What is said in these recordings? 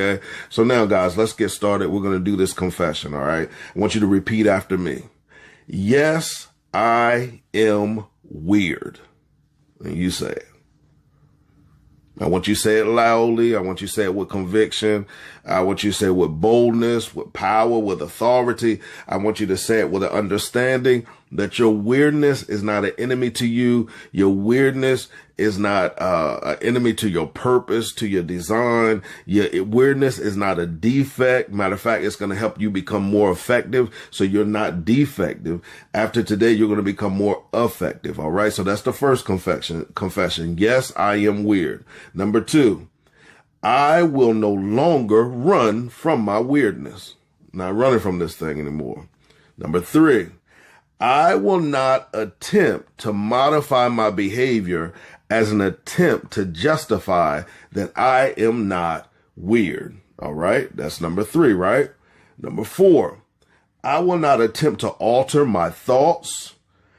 Okay, so now guys, let's get started. We're going to do this confession, all right? I want you to repeat after me. Yes, I am weird. And you say it. I want you to say it loudly. I want you to say it with conviction. I want you to say it with boldness, with power, with authority. I want you to say it with an understanding that your weirdness is not an enemy to you. Your weirdness is not an enemy to your purpose, to your design. Your weirdness is not a defect. Matter of fact, it's going to help you become more effective. So you're not defective. After today, you're going to become more effective. All right. So that's the first confession. Yes, I am weird. Number 2, I will no longer run from my weirdness. Not running from this thing anymore. Number 3, I will not attempt to modify my behavior as an attempt to justify that I am not weird. All right. That's number 3, right? Number 4, I will not attempt to alter my thoughts,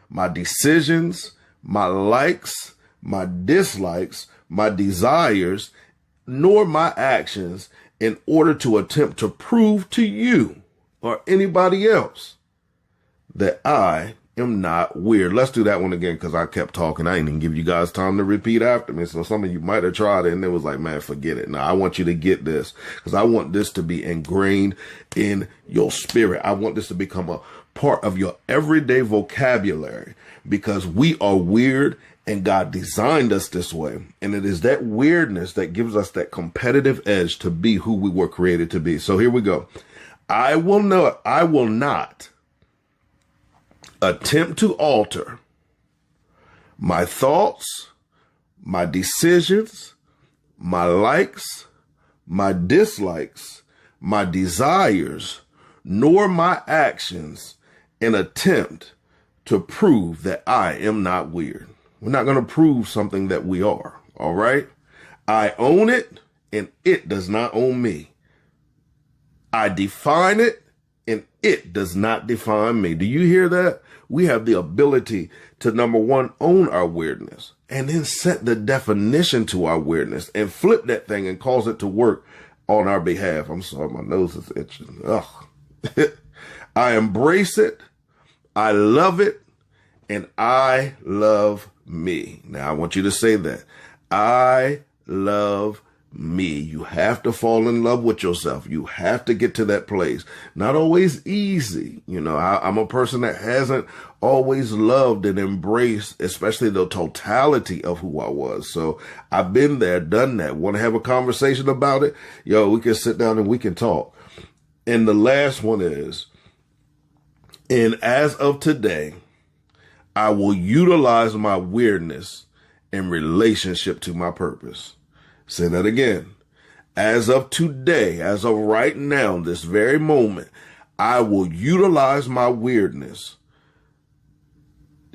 my decisions, my likes, my dislikes, my desires, nor my actions in order to attempt to prove to you or anybody else that I am not weird. Let's do that one again because I kept talking. I didn't even give you guys time to repeat after me. So some of you might have tried it and it was like, man, forget it. Now I want you to get this because I want this to be ingrained in your spirit. I want this to become a part of your everyday vocabulary because we are weird and God designed us this way. And it is that weirdness that gives us that competitive edge to be who we were created to be. So here we go. I will not attempt to alter my thoughts, my decisions, my likes, my dislikes, my desires, nor my actions in attempt to prove that I am not weird. We're not going to prove something that we are. All right. I own it and it does not own me. I define it and it does not define me. Do you hear that? We have the ability to, number 1, own our weirdness and then set the definition to our weirdness and flip that thing and cause it to work on our behalf. I'm sorry, my nose is itching. Ugh. I embrace it. I love it. And I love me. Now I want you to say that. I love me. You have to fall in love with yourself. You have to get to that place. Not always easy. You know, I'm a person that hasn't always loved and embraced, especially the totality of who I was. So I've been there, done that. Want to have a conversation about it? Yo, we can sit down and we can talk. And the last one is, and as of today, I will utilize my weirdness in relationship to my purpose. Say that again. As of today, as of right now, this very moment, I will utilize my weirdness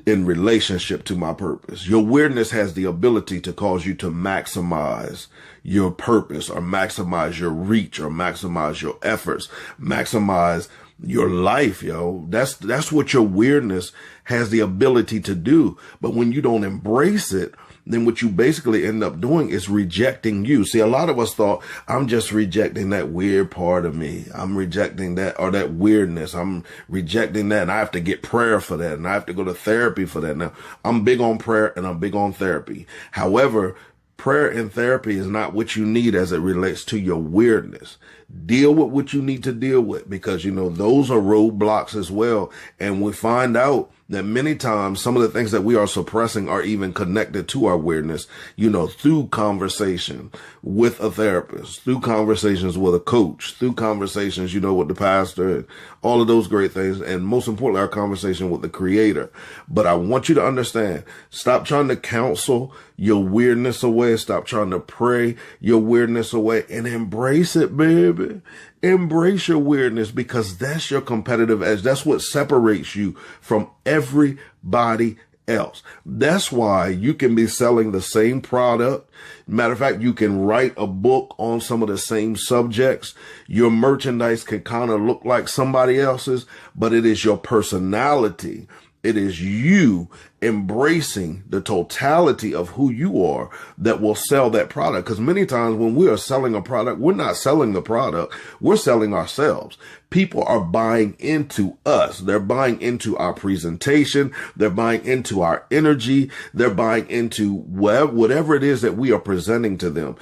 in relationship to my purpose. Your weirdness has the ability to cause you to maximize your purpose or maximize your reach or maximize your efforts, maximize your life, yo. That's what your weirdness has the ability to do. But when you don't embrace it, then what you basically end up doing is rejecting you. See, a lot of us thought, I'm just rejecting that weird part of me. I'm rejecting that or that weirdness. I'm rejecting that and I have to get prayer for that and I have to go to therapy for that. Now, I'm big on prayer and I'm big on therapy. However, prayer and therapy is not what you need as it relates to your weirdness. Deal with what you need to deal with because, you know, those are roadblocks as well. And we find out that many times some of the things that we are suppressing are even connected to our weirdness, you know, through conversation with a therapist, through conversations with a coach, through conversations, you know, with the pastor and all of those great things. And most importantly, our conversation with the creator. But I want you to understand, stop trying to counsel your weirdness away. Stop trying to pray your weirdness away and embrace it, baby. Embrace your weirdness because that's your competitive edge. That's what separates you from everybody else. That's why you can be selling the same product. Matter of fact, you can write a book on some of the same subjects. Your merchandise can kind of look like somebody else's, but it is your personality It is you embracing the totality of who you are that will sell that product. Because many times when we are selling a product, we're not selling the product, we're selling ourselves. People are buying into us. They're buying into our presentation. They're buying into our energy. They're buying into whatever it is that we are presenting to them.